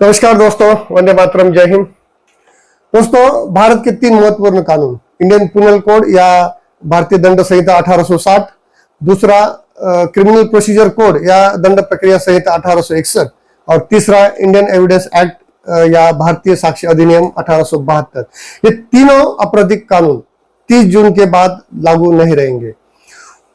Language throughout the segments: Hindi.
नमस्कार दोस्तों, वंदे मातरम, जय हिंद। दोस्तों, भारत के 3 महत्वपूर्ण कानून, इंडियन पिनल कोड या भारतीय दंड संहिता 1860, दूसरा क्रिमिनल प्रोसीजर कोड या दंड प्रक्रिया संहिता 1861 और तीसरा इंडियन एविडेंस एक्ट या भारतीय साक्ष्य अधिनियम 1872। ये तीनों आपराधिक कानून 30 जून के बाद लागू नहीं रहेंगे।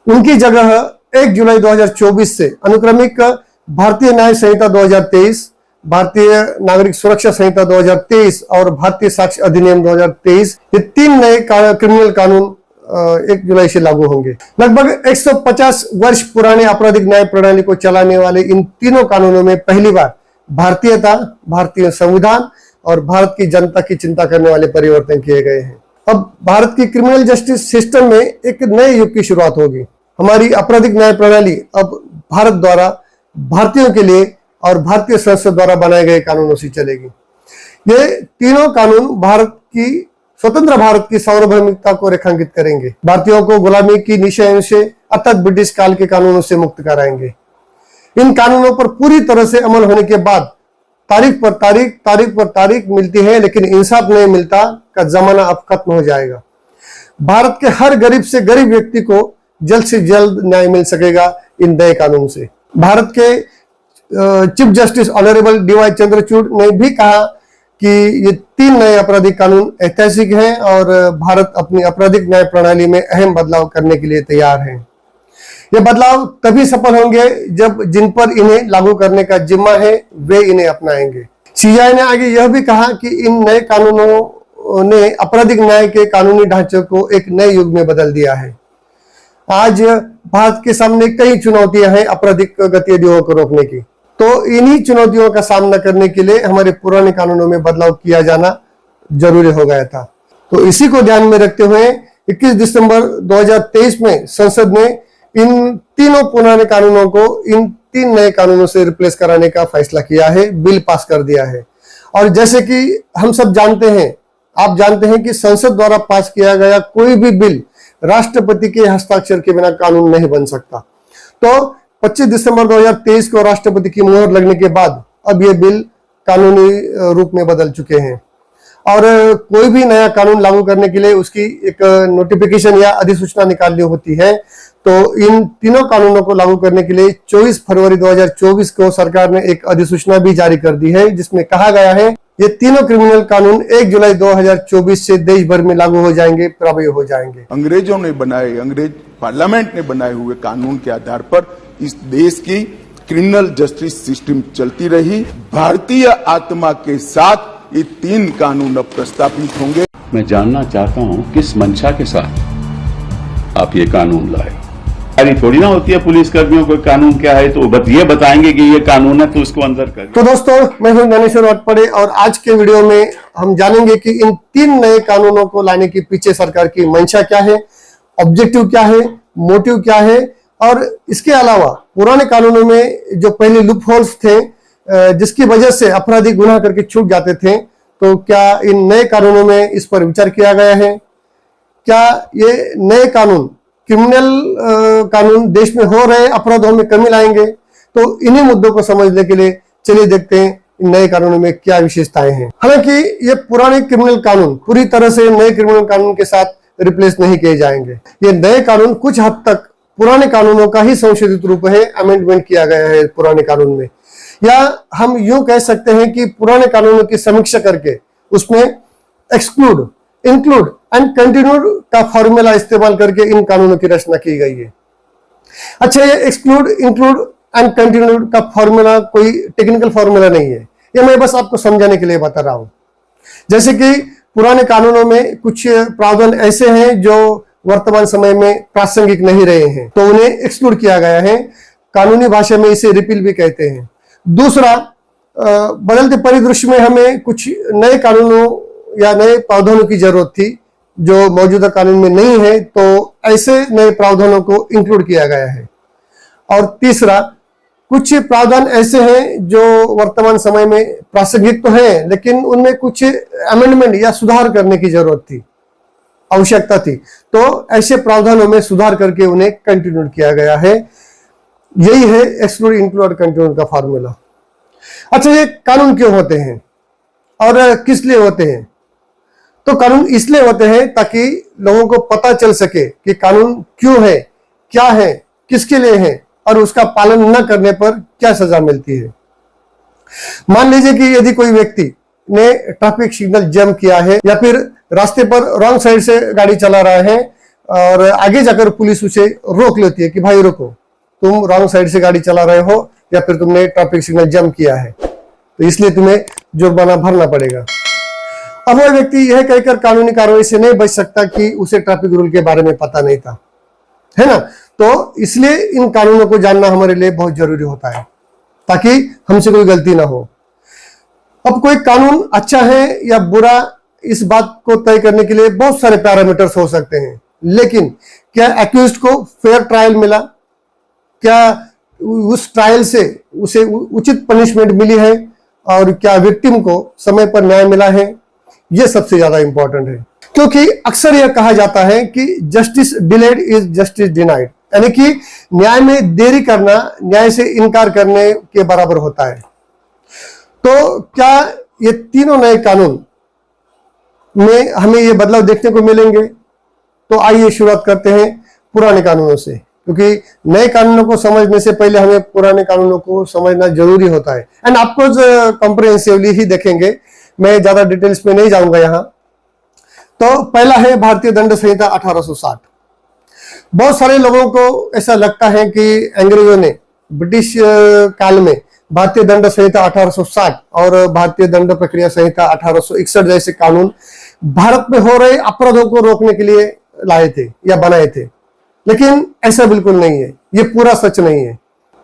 उनकी जगह 1 जुलाई 2024 से अनुक्रमिक भारतीय न्याय संहिता 2023, भारतीय नागरिक सुरक्षा संहिता 2023 और भारतीय साक्ष्य अधिनियम 2023, ये 3 नए क्रिमिनल कानून 1 जुलाई से लागू होंगे। लगभग 150 वर्ष पुराने आपराधिक न्याय प्रणाली को चलाने वाले इन तीनों कानूनों में पहली बार भारतीयता, भारतीय संविधान और भारत की जनता की चिंता करने वाले परिवर्तन किए गए हैं। अब भारत की क्रिमिनल जस्टिस सिस्टम में एक नए युग की शुरुआत होगी। हमारी आपराधिक न्याय प्रणाली अब भारत द्वारा भारतीयों के लिए और भारतीय संसद द्वारा बनाए गए कानूनों से चलेगी। ये तीनों कानून स्वतंत्र भारत की सार्वभौमिकता को रेखांकित करेंगे, भारतीयों को गुलामी की निशान से अर्थात ब्रिटिश काल के कानूनों से मुक्त कराएंगे। इन कानूनों पर पूरी तरह से अमल होने के बाद तारीख पर तारीख मिलती है, लेकिन इंसाफ नहीं मिलता का जमाना अब खत्म हो जाएगा। भारत के हर गरीब से गरीब व्यक्ति को जल्द से जल्द न्याय मिल सकेगा इन नए कानून से। भारत के chief justice honourable DY Chandrachud ने भी कहा कि ये 3 नए आपराधिक कानून ऐतिहासिक हैं और भारत अपनी आपराधिक न्याय प्रणाली में अहम बदलाव करने के लिए तैयार है। ये बदलाव तभी सफल होंगे जब जिन पर इन्हें लागू करने का जिम्मा है वे इन्हें अपनाएंगे। CJI ने आगे यह भी कहा कि इन नए कानूनों ने आपराधिक न्याय के कानूनी ढांचे को एक नए युग में बदल दिया है। आज भारत के सामने कई चुनौतियां हैं आपराधिक गतिविधियों को रोकने की, तो इन्हीं चुनौतियों का सामना करने के लिए हमारे पुराने कानूनों में बदलाव किया जाना जरूरी हो गया था। तो इसी को ध्यान में रखते हुए 21 दिसंबर 2023 में संसद ने इन तीनों पुराने कानूनों को इन 3 नए कानूनों से रिप्लेस कराने का फैसला किया है, बिल पास कर दिया है। और जैसे कि हम सब जानते हैं, आप जानते हैं कि संसद द्वारा पास किया गया कोई भी बिल राष्ट्रपति के हस्ताक्षर के बिना कानून नहीं बन सकता। तो 25 दिसंबर 2023 को राष्ट्रपति की मुहर लगने के बाद अब ये बिल कानूनी रूप में बदल चुके हैं और कोई भी नया कानून लागू करने के लिए उसकी एक नोटिफिकेशन या अधिसूचना निकालनी होती है। तो इन तीनों कानूनों को लागू करने के लिए 24 फरवरी 2024 को सरकार ने एक अधिसूचना भी जारी कर दी है, जिसमें कहा गया है ये तीनों क्रिमिनल कानून 1 जुलाई 2024 से देश भर में लागू हो जाएंगे, प्रभावी हो जाएंगे। अंग्रेज पार्लियामेंट ने बनाए हुए कानून के आधार पर इस देश की क्रिमिनल जस्टिस सिस्टम चलती रही। भारतीय आत्मा के साथ ये 3 कानून अब प्रस्तावित होंगे। मैं जानना चाहता हूँ किस मंशा के साथ आप ये कानून लाए। अरे थोड़ी ना होती है पुलिस कर्मियों को कानून क्या है तो ये बताएंगे कि ये कानून है तो उसको अंदर कर। तो दोस्तों, मैं हूं ज्ञानेश्वर वाटपड़े और आज के वीडियो में हम जानेंगे कि इन 3 नए कानूनों को लाने के पीछे सरकार की मंशा क्या है, ऑब्जेक्टिव क्या है, मोटिव क्या है और इसके अलावा पुराने कानूनों में जो पहले लूप होल्स थे जिसकी वजह से अपराधी गुनाह करके छूट जाते थे, तो क्या इन नए कानूनों में इस पर विचार किया गया है? क्या ये नए कानून क्रिमिनल कानून देश में हो रहे अपराधों में कमी लाएंगे? तो इन्हीं मुद्दों को समझने के लिए चलिए देखते हैं इन नए कानूनों में क्या विशेषताएं हैं। हालांकि ये पुराने क्रिमिनल कानून पूरी तरह से नए क्रिमिनल कानून के साथ रिप्लेस नहीं किए जाएंगे। ये नए कानून कुछ हद तक पुराने कानूनों का ही संशोधित रूप है, अमेंडमेंट किया गया है पुराने कानून में, या हम यूं कह सकते हैं कि पुराने कानूनों की समीक्षा करके उसमें एक्सक्लूड, इंक्लूड एंड कंटिन्यूड का फॉर्मूला इस्तेमाल करके इन कानूनों की रचना की गई है। अच्छा, ये एक्सक्लूड, इंक्लूड एंड कंटिन्यूड का फॉर्मूला कोई टेक्निकल फॉर्मूला नहीं है, ये मैं बस आपको समझाने के लिए बता रहा हूं। जैसे कि पुराने कानूनों में कुछ प्रावधान ऐसे हैं जो वर्तमान समय में प्रासंगिक नहीं रहे हैं, तो उन्हें एक्सक्लूड किया गया है। कानूनी भाषा में इसे रिपील भी कहते हैं। दूसरा, बदलते परिदृश्य में हमें कुछ नए कानूनों या नए प्रावधानों की जरूरत थी जो मौजूदा कानून में नहीं है, तो ऐसे नए प्रावधानों को इंक्लूड किया गया है। और तीसरा, कुछ प्रावधान ऐसे हैं जो वर्तमान समय में प्रासंगिक तो है लेकिन उनमें कुछ अमेंडमेंट या सुधार करने की जरूरत थी, आवश्यकता थी, तो ऐसे प्रावधानों में सुधार करके उन्हें कंटिन्यू किया गया है। यही है एक्सक्लूड, इंक्लूड, कंटिन्यू का फॉर्मूला। अच्छा, ये कानून क्यों होते हैं और किस लिए होते हैं? तो कानून इसलिए होते हैं ताकि लोगों को पता चल सके कि कानून क्यों है, क्या है, किसके लिए है और उसका पालन न करने पर क्या सजा मिलती है। मान लीजिए कि यदि कोई व्यक्ति ने ट्रैफिक सिग्नल जैम किया है या फिर रास्ते पर रॉन्ग साइड से गाड़ी चला रहा है और आगे जाकर पुलिस उसे रोक लेती है कि भाई रुको, तुम रॉन्ग साइड से गाड़ी चला रहे हो या फिर तुमने ट्रैफिक सिग्नल जैम किया है, तो इसलिए तुम्हें जुर्माना भरना पड़ेगा। अब वह व्यक्ति यह कहकर कानूनी कार्रवाई से नहीं बच सकता कि उसे ट्रैफिक रूल के बारे में पता नहीं था, है ना। तो इसलिए इन कानूनों को जानना हमारे लिए बहुत जरूरी होता है ताकि हमसे कोई गलती ना हो। अब कोई कानून अच्छा है या बुरा, इस बात को तय करने के लिए बहुत सारे पैरामीटर्स हो सकते हैं, लेकिन क्या एक्यूज्ड को फेयर ट्रायल मिला, क्या उस ट्रायल से उसे उचित पनिशमेंट मिली है और क्या विक्टिम को समय पर न्याय मिला है, यह सबसे ज्यादा इंपॉर्टेंट है। क्योंकि अक्सर यह कहा जाता है कि justice delayed is justice denied, यानी कि न्याय में देरी करना न्याय से इनकार करने के बराबर होता है। तो क्या ये तीनों नए कानून में हमें ये बदलाव देखने को मिलेंगे? तो आइए शुरुआत करते हैं पुराने कानूनों से, क्योंकि नए कानूनों को समझने से पहले हमें पुराने कानूनों को समझना जरूरी होता है। एंड आपको कॉम्प्रिहेंसिवली ही देखेंगे, मैं ज्यादा डिटेल्स में नहीं जाऊंगा यहां। तो पहला है भारतीय दंड संहिता 1860। बहुत सारे लोगों को ऐसा लगता है कि अंग्रेजों ने ब्रिटिश काल में भारतीय दंड संहिता 1860 और भारतीय दंड प्रक्रिया संहिता 1861 जैसे कानून भारत में हो रहे अपराधों को रोकने के लिए लाए थे या बनाए थे, लेकिन ऐसा बिल्कुल नहीं है। ये पूरा सच नहीं है।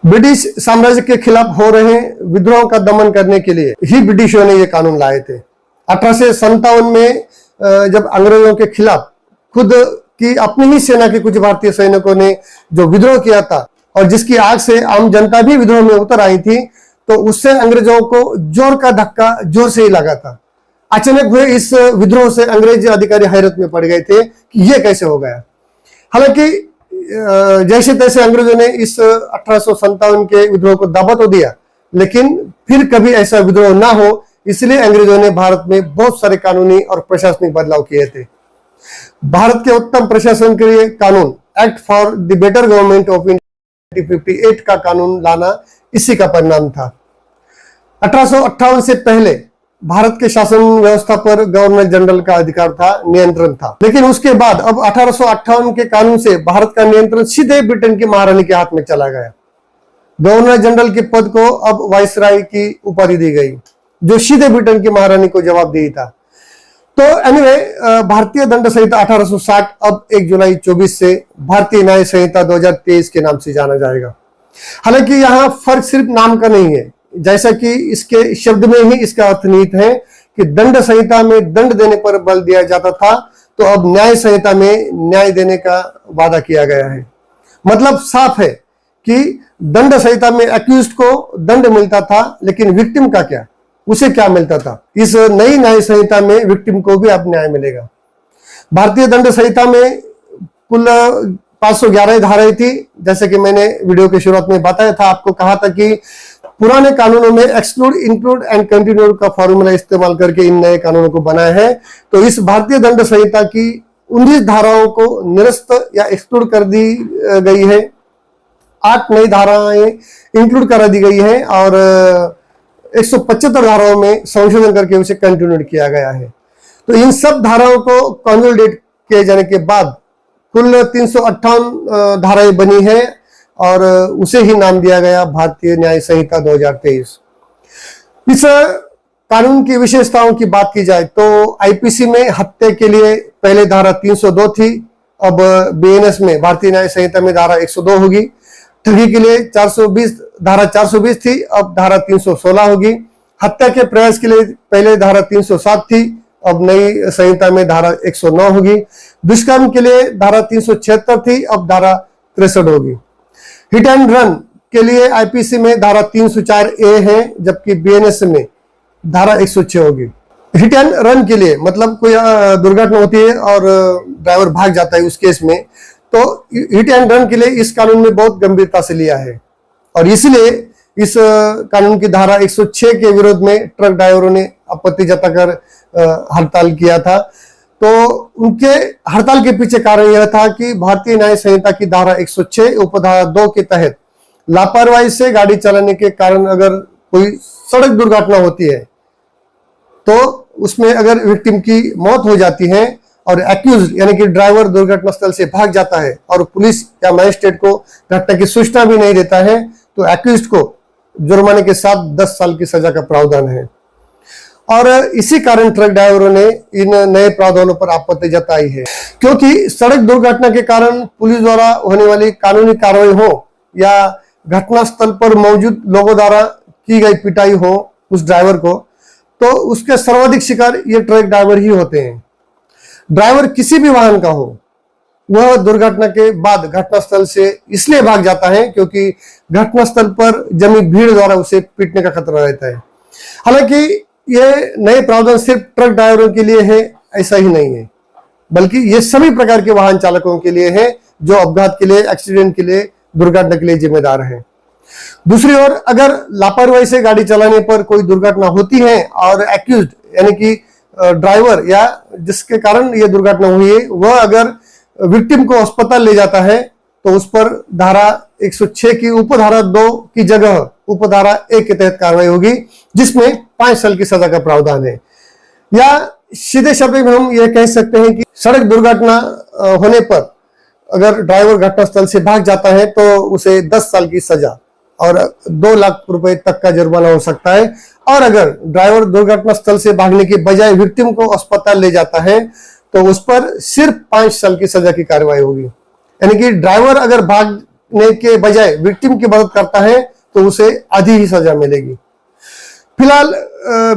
ब्रिटिश साम्राज्य के खिलाफ हो रहे विद्रोह का दमन करने के लिए ही ब्रिटिशों ने ये कानून लाए थे। 1857 में जब अंग्रेजों के खिलाफ खुद की अपनी ही सेना के कुछ भारतीय सैनिकों ने जो विद्रोह किया था और जिसकी आग से आम जनता भी विद्रोह में उतर आई थी, तो उससे अंग्रेजों को जोर का धक्का जोर से ही लगा था। अचानक हुए इस विद्रोह से अंग्रेज अधिकारी हैरत में पड़ गए थे कि यह कैसे हो गया। हालांकि जैसे तैसे अंग्रेजों ने इस 1857 के विद्रोह को दबा तो दिया, लेकिन फिर कभी ऐसा विद्रोह ना हो, इसलिए अंग्रेजों ने भारत में बहुत सारे कानूनी और प्रशासनिक बदलाव किए थे। भारत के उत्तम प्रशासन के लिए कानून act for the better government of India 1958 का कानून लाना इसी का परिणाम था। 1858 से पहले भारत के शासन व्यवस्था पर गवर्नर जनरल का अधिकार था, नियंत्रण था, लेकिन उसके बाद अब 1858 के कानून से भारत का नियंत्रण सीधे ब्रिटेन की महारानी के हाथ में चला गया। गवर्नर जनरल के पद को अब वाइसराय की उपाधि दी गई, जो सीधे ब्रिटेन की महारानी को जवाबदेही था। तो एनीवे, भारतीय दंड संहिता 1860 अब 1 जुलाई 24 से भारतीय न्याय संहिता 2023 के नाम से जाना जाएगा। हालांकि यहाँ फर्क सिर्फ नाम का नहीं है, जैसा कि इसके शब्द में ही इसका अर्थ निहित है कि दंड संहिता में दंड देने पर बल दिया जाता था, तो अब न्याय संहिता में न्याय देने का वादा किया गया है। मतलब साफ है कि दंड संहिता में एक्यूज्ड को दंड मिलता था, लेकिन विक्टिम का क्या, उसे क्या मिलता था? इस नई न्याय संहिता में विक्टिम को भी अब न्याय मिलेगा। भारतीय दंड संहिता में कुल 511 धाराएं थी। जैसे कि मैंने वीडियो के शुरुआत में बताया था, आपको कहा था कि पुराने कानूनों में एक्सक्लूड, इंक्लूड एंड कंटिन्यू का फॉर्मूला इस्तेमाल करके इन नए कानूनों को बनाया है। तो इस भारतीय दंड संहिता की 19 धाराओं को निरस्त या एक्सक्लूड कर दी गई है। 8 नई धाराएं इंक्लूड करा दी गई है और 175 धाराओं में संशोधन करके उसे कंटिन्यू किया गया है। तो इन सब धाराओं को कंसोलिडेट किए जाने के बाद कुल 358 धाराएं बनी है और उसे ही नाम दिया गया भारतीय न्याय संहिता 2023। इस कानून की विशेषताओं की बात की जाए तो आईपीसी में हत्या के लिए पहले धारा 302 थी, अब बीएनएस में भारतीय न्याय संहिता में धारा 102 होगी। ठगी के लिए 420 धारा 420 थी, अब धारा 316 होगी। हत्या के प्रयास के लिए पहले धारा 307 थी, अब नई संहिता में धारा 109 होगी। दुष्कर्म के लिए धारा 376 थी, अब धारा 63 होगी। हिट एंड रन के लिए आईपीसी में धारा 304A है, जबकि बीएनएस में धारा 106 होगी। हिट एंड रन के लिए मतलब कोई दुर्घटना होती है और ड्राइवर भाग जाता है, उस केस में तो हिट एंड रन के लिए इस कानून में बहुत गंभीरता से लिया है और इसलिए इस कानून की धारा 106 के विरोध में ट्रक ड्राइवरों ने आपत्ति जताकर हड़ताल किया था। तो उनके हड़ताल के पीछे कारण यह था कि भारतीय न्याय संहिता की धारा 106 उपधारा 2 के तहत लापरवाही से गाड़ी चलाने के कारण अगर कोई सड़क दुर्घटना होती है तो उसमें अगर विक्टिम की मौत हो जाती है और एक्यूज यानी कि ड्राइवर दुर्घटना स्थल से भाग जाता है और पुलिस या मजिस्ट्रेट को घटना की सूचना भी नहीं देता है तो एक्यूज को जुर्माने के साथ 10 साल की सजा का प्रावधान है। और इसी कारण ट्रक ड्राइवरों ने इन नए प्रावधानों पर आपत्ति जताई है, क्योंकि सड़क दुर्घटना के कारण पुलिस द्वारा होने वाली कानूनी कार्रवाई हो या घटना स्थल पर मौजूद लोगों द्वारा की गई पिटाई हो उस ड्राइवर को, तो उसके सर्वाधिक शिकार ये ट्रक ड्राइवर ही होते हैं। ड्राइवर किसी भी वाहन का हो, वह दुर्घटना के बाद घटनास्थल से इसलिए भाग जाता है क्योंकि घटनास्थल पर जमी भीड़ द्वारा उसे पीटने का खतरा रहता है। हालांकि ये नए प्रावधान सिर्फ ट्रक ड्राइवरों के लिए है ऐसा ही नहीं है, बल्कि ये सभी प्रकार के वाहन चालकों के लिए है जो अपघात के लिए, एक्सीडेंट के लिए, दुर्घटना के लिए जिम्मेदार है। दूसरी ओर अगर लापरवाही से गाड़ी चलाने पर कोई दुर्घटना होती है और एक्यूज्ड यानी कि ड्राइवर या जिसके कारण यह दुर्घटना हुई है वह अगर विक्टिम को अस्पताल ले जाता है तो उस पर धारा 106 की उपधारा 2 की जगह उपधारा 1 के तहत कार्रवाई होगी, जिसमें 5 साल की सजा का प्रावधान है। या सीधे शब्द में हम यह कह सकते हैं कि सड़क दुर्घटना होने पर अगर ड्राइवर घटनास्थल से भाग जाता है तो उसे 10 साल की सजा और 2 लाख रुपए तक का जुर्माना हो सकता है। और अगर ड्राइवर दुर्घटना स्थल से भागने के बजाय विक्टिम को अस्पताल ले जाता है तो उस पर सिर्फ 5 साल की सजा की कार्रवाई होगी। यानी कि ड्राइवर अगर भागने के बजाय विक्टिम की मदद करता है तो उसे आधी ही सजा मिलेगी। फिलहाल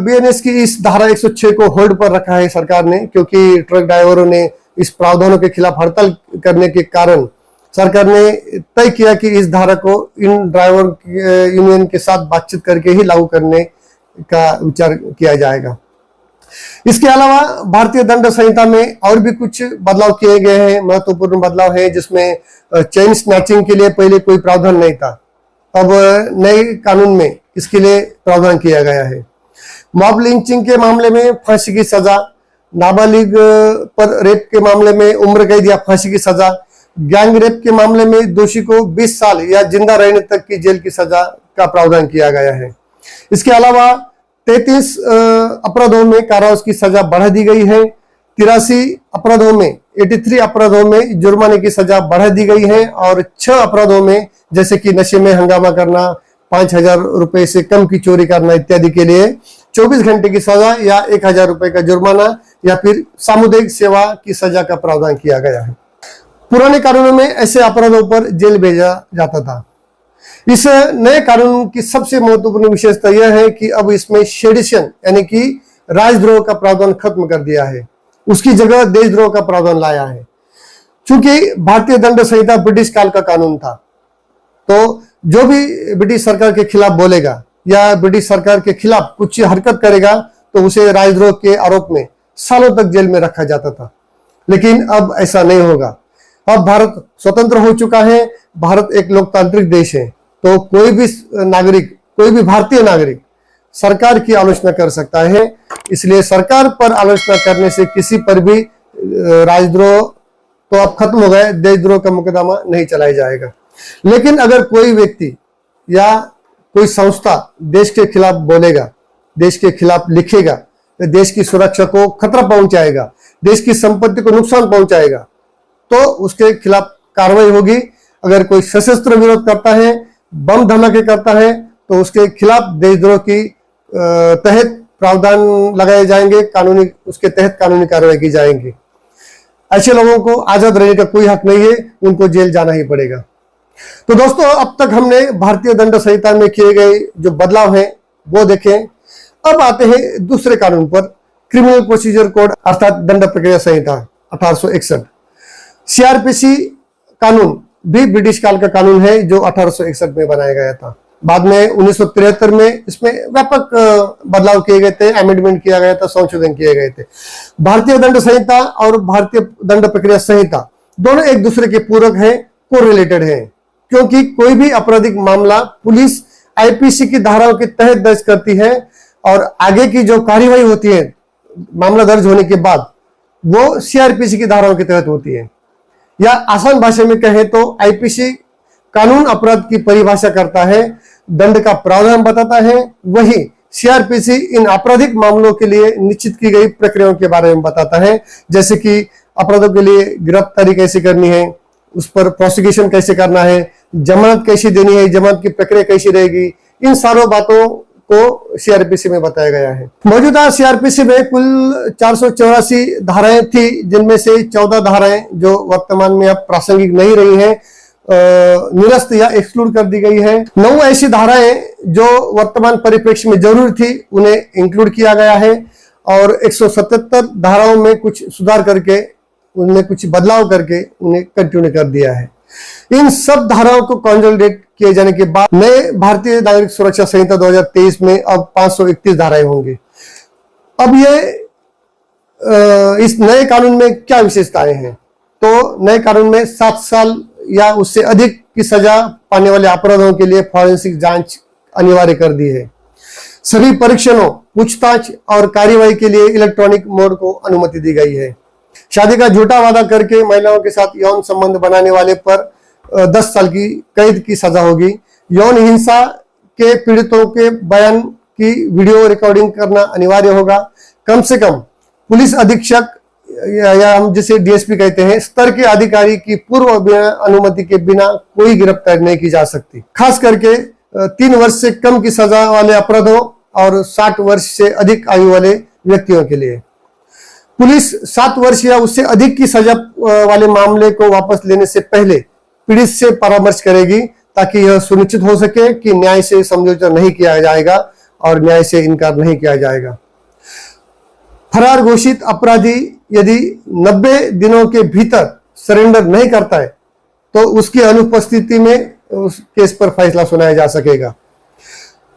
बीएनएस की इस धारा 106 को होल्ड पर रखा है सरकार ने, क्योंकि ट्रक ड्राइवरों ने इस प्रावधानों के खिलाफ हड़ताल करने के कारण सरकार ने तय किया कि इस धारा को इन ड्राइवर यूनियन के साथ बातचीत करके ही लागू करने का विचार किया जाएगा। इसके अलावा भारतीय दंड संहिता में और भी कुछ बदलाव किए गए हैं, महत्वपूर्ण बदलाव है, जिसमें चेन स्नैचिंग के लिए पहले कोई प्रावधान नहीं था, अब नए कानून में इसके लिए प्रावधान किया गया है। मॉब लिंचिंग के मामले में फांसी की सजा, नाबालिग पर रेप के मामले में उम्र कैद या फांसी की सजा, गैंग रेप के मामले में दोषी को 20 साल या जिंदा रहने तक की जेल की सजा का प्रावधान किया गया है। इसके अलावा 33 अपराधों में कारावास की सजा बढ़ा दी गई है। 83 अपराधों में 83 अपराधों में जुर्माने की सजा बढ़ा दी गई है और 6 अपराधों में जैसे कि नशे में हंगामा करना, 5,000 रुपए से कम की चोरी करना इत्यादि के लिए 24 घंटे की सजा या 1,000 रुपए का जुर्माना या फिर सामुदायिक सेवा की सजा का प्रावधान किया गया है। पुराने कानूनों में ऐसे अपराधों पर जेल भेजा जाता था। इस नए कानून की सबसे महत्वपूर्ण विशेषता यह है कि अब इसमें सेडिशन यानी कि राजद्रोह का प्रावधान खत्म कर दिया है, उसकी जगह देशद्रोह का प्रावधान लाया है। चूंकि भारतीय दंड संहिता ब्रिटिश काल का कानून था, तो जो भी ब्रिटिश सरकार के खिलाफ बोलेगा या ब्रिटिश सरकार के खिलाफ कुछ हरकत करेगा तो उसे राजद्रोह के आरोप में सालों तक जेल में रखा जाता था। लेकिन अब ऐसा नहीं होगा। अब भारत स्वतंत्र हो चुका है, भारत एक लोकतांत्रिक देश है, तो कोई भी नागरिक, कोई भी भारतीय नागरिक सरकार की आलोचना कर सकता है। इसलिए सरकार पर आलोचना करने से किसी पर भी राजद्रोह तो अब खत्म हो गए, देशद्रोह का मुकदमा नहीं चलाया जाएगा। लेकिन अगर कोई व्यक्ति या कोई संस्था देश के खिलाफ बोलेगा, देश के खिलाफ लिखेगा, तो देश की सुरक्षा को खतरा पहुंचाएगा, देश की संपत्ति को नुकसान पहुंचाएगा, तो उसके खिलाफ कार्रवाई होगी। अगर कोई सशस्त्र विरोध करता है, बम धमाके करता है, तो उसके खिलाफ देशद्रोह की तहत प्रावधान लगाए जाएंगे, कानूनी उसके तहत कानूनी कार्रवाई की जाएंगी। ऐसे लोगों को आजाद रहने का कोई हक नहीं है, उनको जेल जाना ही पड़ेगा। तो दोस्तों, अब तक हमने भारतीय दंड संहिता में किए गए जो बदलाव हैं वो देखें। अब आते हैं दूसरे कानून पर, क्रिमिनल प्रोसीजर कोड अर्थात दंड प्रक्रिया संहिता 1861। सीआरपीसी कानून भी ब्रिटिश काल का कानून है जो 1861 में बनाया गया था। बाद में 1973 में इसमें व्यापक बदलाव किए गए थे, अमेंडमेंट किया गया था, संशोधन किए गए थे। भारतीय दंड संहिता और भारतीय दंड प्रक्रिया संहिता दोनों एक दूसरे के पूरक हैं, कोरिलेटेड हैं, क्योंकि कोई भी आपराधिक मामला पुलिस आईपीसी की धाराओं के तहत दर्ज करती है और आगे की जो कार्यवाही होती है मामला दर्ज होने के बाद वो सीआरपीसी की धाराओं के तहत होती है। या आसान भाषा में कहे तो आईपीसी कानून अपराध की परिभाषा करता है, दंड का प्रावधान बताता है, वही सीआरपीसी इन आपराधिक मामलों के लिए निश्चित की गई प्रक्रियाओं के बारे में बताता है, जैसे कि अपराधों के लिए गिरफ्तारी कैसे करनी है, उस पर प्रोसिक्यूशन कैसे करना है, जमानत कैसी देनी है, जमानत की प्रक्रिया कैसी रहेगी, इन सारों बातों को सीआरपीसी में बताया गया है। मौजूदा सीआरपीसी में कुल 484 धाराएं थी, जिनमें से 14 धाराएं जो वर्तमान में अब प्रासंगिक नहीं रही हैं निरस्त या एक्सक्लूड कर दी गई है। 9 ऐसी धाराएं जो वर्तमान परिप्रेक्ष्य में जरूरी थी उन्हें इंक्लूड किया गया है और 177 धाराओं में कुछ सुधार करके उनमें कुछ बदलाव करके उन्हें कंटिन्यू कर दिया है। इन सब धाराओं को कंसोलिडेट किए जाने के बाद नए भारतीय नागरिक सुरक्षा संहिता 2023 में अब 531 धाराएं होंगी। अब ये इस नए कानून में क्या विशेषताएं हैं? तो नए कानून में 7 साल या उससे अधिक की सजा पाने वाले अपराधों के लिए फॉरेंसिक जांच अनिवार्य कर दी है। सभी परीक्षणों, पूछताछ और कार्यवाही के लिए इलेक्ट्रॉनिक मोड को अनुमति दी गई है। शादी का झूठा वादा करके महिलाओं के साथ यौन संबंध बनाने वाले पर 10 साल की कैद की सजा होगी। यौन हिंसा के पीड़ितों के बयान की वीडियो रिकॉर्डिंग करना अनिवार्य होगा। कम से कम पुलिस अधीक्षक या हम जिसे डीएसपी कहते हैं स्तर के अधिकारी की पूर्व अनुमति के बिना कोई गिरफ्तारी नहीं की जा सकती। खास करके 3 वर्ष से कम की सजा वाले अपराधों और 60 वर्ष से अधिक आयु वाले व्यक्तियों के लिए पुलिस 7 वर्ष या उससे अधिक की सजा वाले मामले को वापस लेने से पहले पीड़ित से परामर्श करेगी, ताकि यह सुनिश्चित हो सके कि न्याय से समझौता नहीं किया जाएगा और न्याय से इनकार नहीं किया जाएगा। फरार घोषित अपराधी यदि 90 दिनों के भीतर सरेंडर नहीं करता है तो उसकी अनुपस्थिति में उस केस पर फैसला सुनाया जा सकेगा।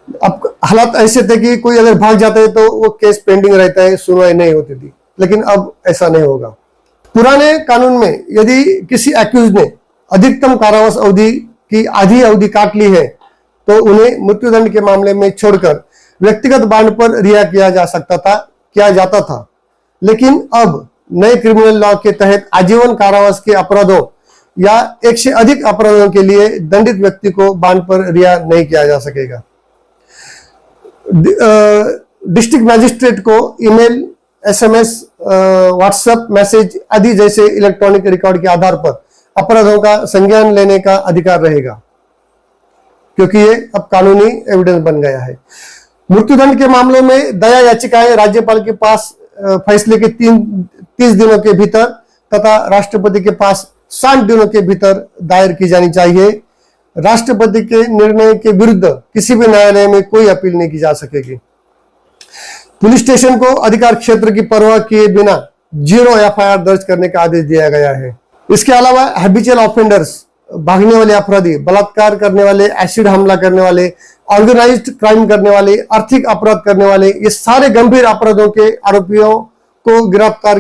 अब हालात ऐसे थे कि कोई अगर भाग जाता है तो वो केस पेंडिंग रहता है, सुनवाई नहीं होती थी, लेकिन अब ऐसा नहीं होगा। पुराने कानून में यदि किसी एक्यूज ने अधिकतम कारावास अवधि की आधी अवधि काट ली है तो उन्हें मृत्युदंड के मामले में छोड़कर व्यक्तिगत बांड पर रिहा किया जाता था। लेकिन अब नए क्रिमिनल लॉ के तहत आजीवन कारावास के अपराधों या 1 से अधिक अपराधों के लिए दंडित व्यक्ति को बांड पर रिहा नहीं किया जा सकेगा। डिस्ट्रिक्ट मैजिस्ट्रेट को ईमेल, एसएमएस, व्हाट्सएप मैसेज आदि जैसे इलेक्ट्रॉनिक रिकॉर्ड के आधार पर अपराधों का संज्ञान लेने का अधिकार रहेगा, क्योंकि ये अब कानूनी एविडेंस बन गया है। मृत्युदंड के मामलों में दया याचिकाएं राज्यपाल के पास फैसले के 30 दिनों के भीतर तथा राष्ट्रपति के पास 60 दिनों के भीतर दायर की जानी चाहिए। राष्ट्रपति के निर्णय के विरुद्ध किसी भी न्यायालय में कोई अपील नहीं की जा सकेगी। पुलिस स्टेशन को अधिकार क्षेत्र की परवाह किए बिना 0 एफआईआर दर्ज करने का आदेश दिया गया है। इसके अलावा हैबिचुअल ऑफेंडर्स, भागने वाले अपराधी, बलात्कार करने वाले, एसिड हमला करने वाले, ऑर्गेनाइज्ड क्राइम करने वाले, आर्थिक अपराध करने वाले, ये सारे गंभीर अपराधों के आरोपियों को गिरफ्तार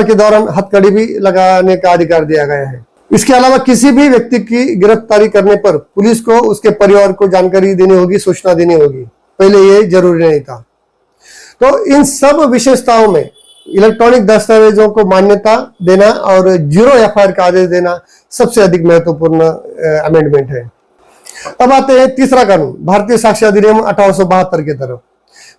के दौरान हथकड़ी भी लगाने का अधिकार दिया गया है। इसके अलावा किसी भी व्यक्ति की गिरफ्तारी करने पर पुलिस को उसके परिवार को जानकारी देनी होगी, सूचना देनी होगी। पहले ये जरूरी नहीं था। तो इन सब विशेषताओं में इलेक्ट्रॉनिक दस्तावेजों को मान्यता देना और 0 एफआईआर का आदेश देना सबसे अधिक महत्वपूर्ण अमेंडमेंट है। अब आते हैं तीसरा कानून, भारतीय साक्ष्य अधिनियम 1872 की तरफ।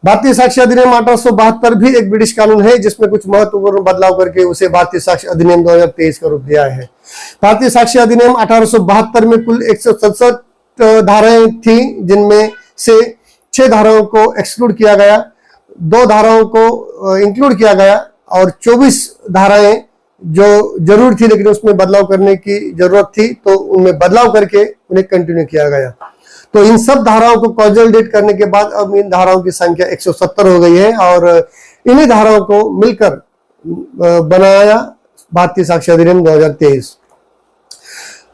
भारतीय साक्ष्य अधिनियम 1872 भी एक ब्रिटिश कानून है, जिसमें कुछ महत्वपूर्ण बदलाव करके उसे भारतीय साक्ष्य अधिनियम 2023 का रूप दिया है। भारतीय साक्ष्य अधिनियम 1872 में कुल 167 धाराएं थी, जिनमें से 6 धाराओं को एक्सक्लूड किया गया, 2 धाराओं को इंक्लूड किया गया और 24 धाराएं जो जरूर थी लेकिन उसमें बदलाव करने की जरूरत थी, तो उनमें बदलाव करके उन्हें कंटिन्यू किया गया। तो इन सब धाराओं को कंसोलिडेट करने के बाद अब इन धाराओं की संख्या 170 हो गई है और इन्हीं धाराओं को मिलकर बनाया भारतीय साक्ष्य अधिनियम 2023।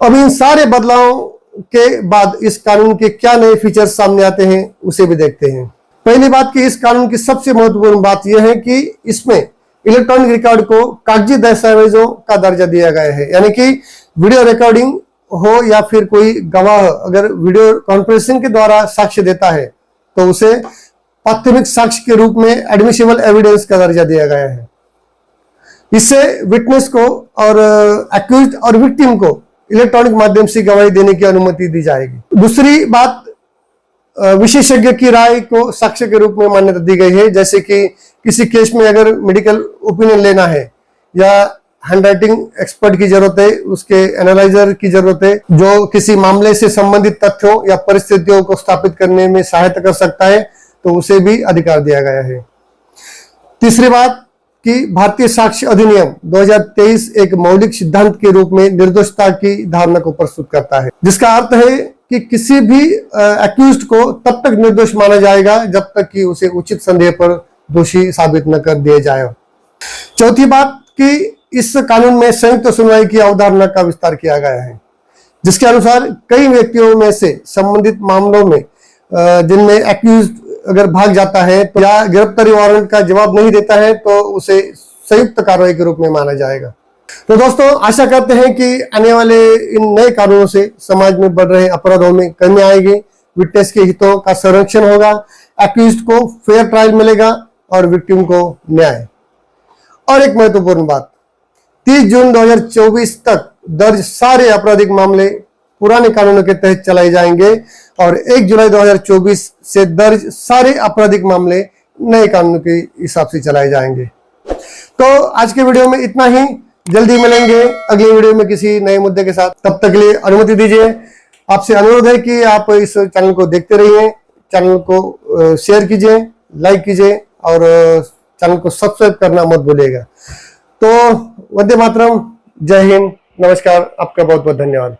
अब इन सारे बदलावों के बाद इस कानून के क्या नए फीचर्स सामने आते हैं उसे भी देखते हैं। पहली बात कि इस कानून की सबसे महत्वपूर्ण बात यह है कि इसमें इलेक्ट्रॉनिक रिकॉर्ड को कागजी दस्तावेजों का दर्जा दिया गया है, यानी कि वीडियो रिकॉर्डिंग हो या फिर कोई गवाह अगर वीडियो कॉन्फ्रेंसिंग के द्वारा साक्ष्य देता है तो उसे प्राथमिक साक्ष्य के रूप में एडमिसिबल एविडेंस का दर्जा दिया गया है। इससे विटनेस को और एक्यूज्ड और विक्टिम को इलेक्ट्रॉनिक माध्यम से गवाही देने की अनुमति दी जाएगी। दूसरी बात, विशेषज्ञ की राय को साक्ष्य के रूप में मान्यता दी गई है। जैसे कि किसी केस में अगर मेडिकल ओपिनियन लेना है या हैंडराइटिंग एक्सपर्ट की जरूरत है, उसके एनालाइजर की जरूरत है जो किसी मामले से संबंधित तथ्यों या परिस्थितियों को स्थापित करने में सहायता कर सकता है, तो उसे भी अधिकार दिया गया है। तीसरी बात कि भारतीय साक्ष्य अधिनियम 2023 एक मौलिक सिद्धांत के रूप में निर्दोषता की धारणा को प्रस्तुत करता है, जिसका अर्थ है कि किसी भी एक्यूज्ड को तब तक निर्दोष माना जाएगा जब तक कि उसे उचित संदेह पर दोषी साबित न कर दिया जाए। चौथी बात कि इस कानून में संयुक्त सुनवाई की अवधारणा का विस्तार किया गया है, जिसके अनुसार कई व्यक्तियों में से संबंधित मामलों में जिनमें एक्यूज्ड अगर भाग जाता है तो या गिरफ्तारी वारंट का जवाब नहीं देता है तो उसे संयुक्त कार्रवाई के रूप में माना जाएगा। तो दोस्तों, आशा करते हैं कि आने वाले इन नए कानूनों से समाज में बढ़ रहे अपराधों में कमी आएगी, विटनेस के हितों का संरक्षण होगा, एक्यूज्ड को फेयर ट्रायल मिलेगा और विक्टिम को न्याय। और एक महत्वपूर्ण बात, 30 जून 2024 तक दर्ज सारे आपराधिक मामले पुराने कानूनों के तहत चलाए जाएंगे और 1 जुलाई 2024 से दर्ज सारे आपराधिक मामले नए कानून के हिसाब से चलाए जाएंगे। तो आज के वीडियो में इतना ही, जल्दी मिलेंगे अगले वीडियो में किसी नए मुद्दे के साथ। तब तक के लिए अनुमति दीजिए। आपसे अनुरोध है कि आप इस चैनल को देखते रहिए, चैनल को शेयर कीजिए, लाइक कीजिए और चैनल को सब्सक्राइब करना मत भूलिएगा। तो वंदे मातरम, जय हिंद, नमस्कार, आपका बहुत बहुत धन्यवाद।